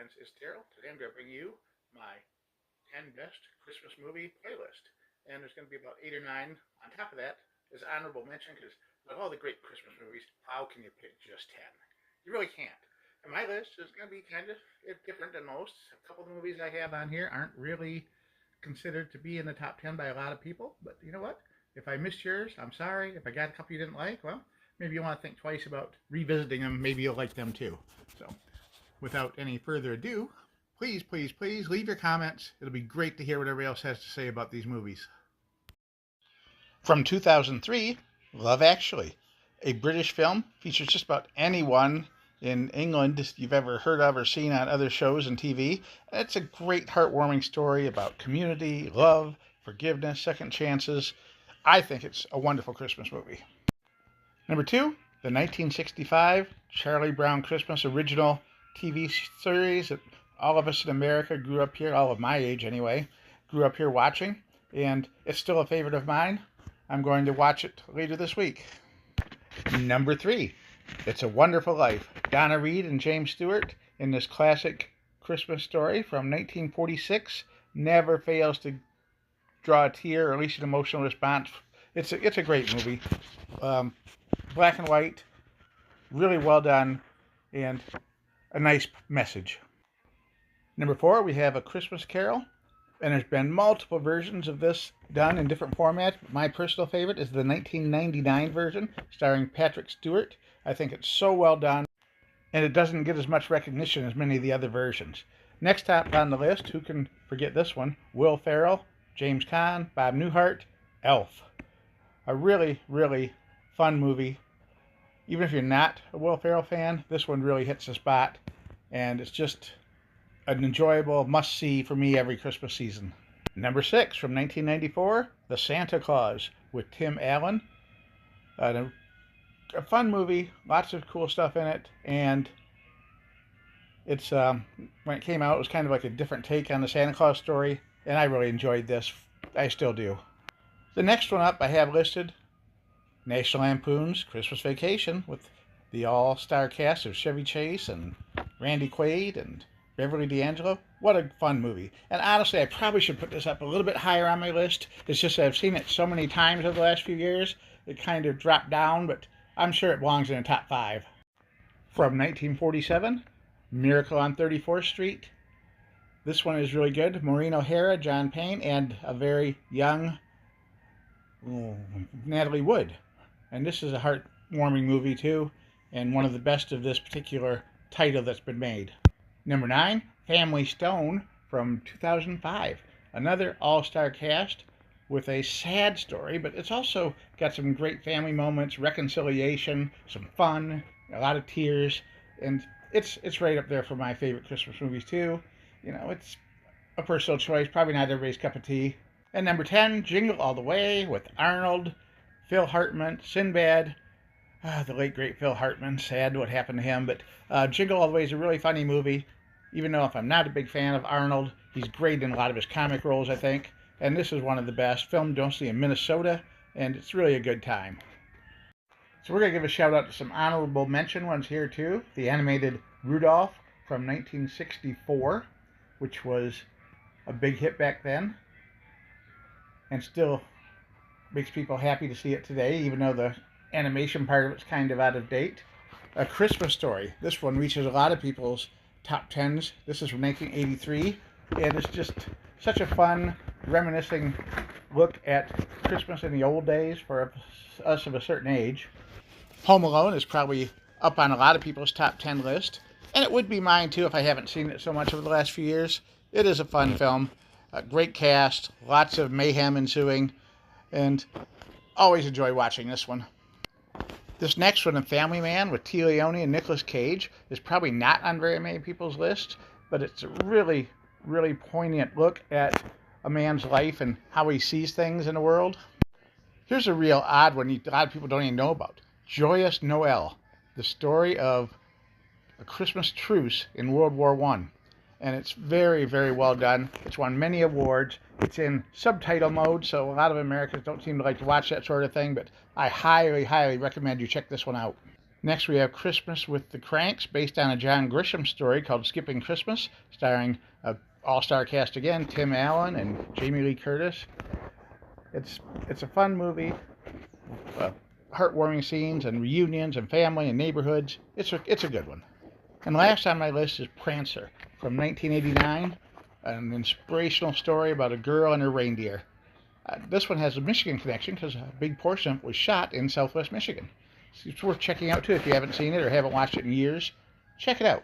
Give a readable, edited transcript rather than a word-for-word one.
friends, it's Daryl. Today I'm going to bring you my 10 best Christmas movie playlist. And there's going to be about 8 or 9 on top of that as honorable mention because of all the great Christmas movies, how can you pick just 10? You really can't. And my list is going to be kind of different than most. A couple of the movies I have on here aren't really considered to be in the top 10 by a lot of people, but you know what? If I missed yours, I'm sorry. If I got a couple you didn't like, well, maybe you want to think twice about revisiting them. Maybe you'll like them too. So, without any further ado, please, please, please leave your comments. It'll be great to hear what everybody else has to say about these movies. From 2003, Love Actually, a British film, features just about anyone in England you've ever heard of or seen on other shows and TV. It's a great, heartwarming story about community, love, forgiveness, second chances. I think it's a wonderful Christmas movie. Number 2, the 1965 Charlie Brown Christmas original TV series that all of us in America grew up here, all of my age anyway, grew up here watching, and it's still a favorite of mine. I'm going to watch it later this week. Number 3, It's a Wonderful Life. Donna Reed and James Stewart in this classic Christmas story from 1946 never fails to draw a tear or at least an emotional response. It's a great movie. Black and white, really well done, and a nice message. Number 4, we have A Christmas Carol, and there's been multiple versions of this done in different formats. My personal favorite is the 1999 version starring Patrick Stewart. I think it's so well done, and it doesn't get as much recognition as many of the other versions. Next up on the list, who can forget this one? Will Ferrell, James Caan, Bob Newhart, Elf. A really, really fun movie. Even if you're not a Will Ferrell fan, this one really hits the spot, and it's just an enjoyable must-see for me every Christmas season. Number 6, from 1994, The Santa Claus with Tim Allen. A fun movie, lots of cool stuff in it, and it's when it came out, it was kind of like a different take on the Santa Claus story, and I really enjoyed this. I still do. The next one up I have listed, National Lampoon's Christmas Vacation with the all-star cast of Chevy Chase and Randy Quaid and Beverly D'Angelo. What a fun movie. And honestly, I probably should put this up a little bit higher on my list. It's just that I've seen it so many times over the last few years, it kind of dropped down, but I'm sure it belongs in the top 5. From 1947, Miracle on 34th Street. This one is really good. Maureen O'Hara, John Payne, and a very young Natalie Wood. And this is a heartwarming movie too, and one of the best of this particular title that's been made. Number 9, Family Stone from 2005. Another all-star cast with a sad story, but it's also got some great family moments, reconciliation, some fun, a lot of tears, and it's right up there for my favorite Christmas movies too. You know, it's a personal choice, probably not everybody's cup of tea. And number 10, Jingle All the Way with Arnold, Phil Hartman, Sinbad. The late, great Phil Hartman. Sad what happened to him. But Jingle All the Way is a really funny movie. Even though if I'm not a big fan of Arnold, he's great in a lot of his comic roles, I think. And this is one of the best. Filmed mostly in Minnesota, and it's really a good time. So we're going to give a shout out to some honorable mention ones here too. The animated Rudolph from 1964, which was a big hit back then, and still makes people happy to see it today, even though the animation part of it's kind of out of date. A Christmas Story. This one reaches a lot of people's top 10s. This is from 1983, and it's just such a fun, reminiscing look at Christmas in the old days for us of a certain age. Home Alone is probably up on a lot of people's top 10 list, and it would be mine too if I haven't seen it so much over the last few years. It is a fun film. A great cast, lots of mayhem ensuing, and always enjoy watching this one. This next one, A Family Man with Tia Leone and Nicolas Cage, is probably not on very many people's lists, but it's a really, really poignant look at a man's life and how he sees things in the world. Here's a real odd one a lot of people don't even know about. Joyous Noel, the story of a Christmas truce in World War I. And it's very, very well done. It's won many awards. It's in subtitle mode, so a lot of Americans don't seem to like to watch that sort of thing, but I highly, highly recommend you check this one out. Next, we have Christmas with the Cranks, based on a John Grisham story called Skipping Christmas, starring an all-star cast again, Tim Allen and Jamie Lee Curtis. It's a fun movie, heartwarming scenes and reunions and family and neighborhoods. It's a good one. And last on my list is Prancer from 1989, an inspirational story about a girl and her reindeer. This one has a Michigan connection because a big portion of it was shot in Southwest Michigan. It's worth checking out too if you haven't seen it or haven't watched it in years. Check it out.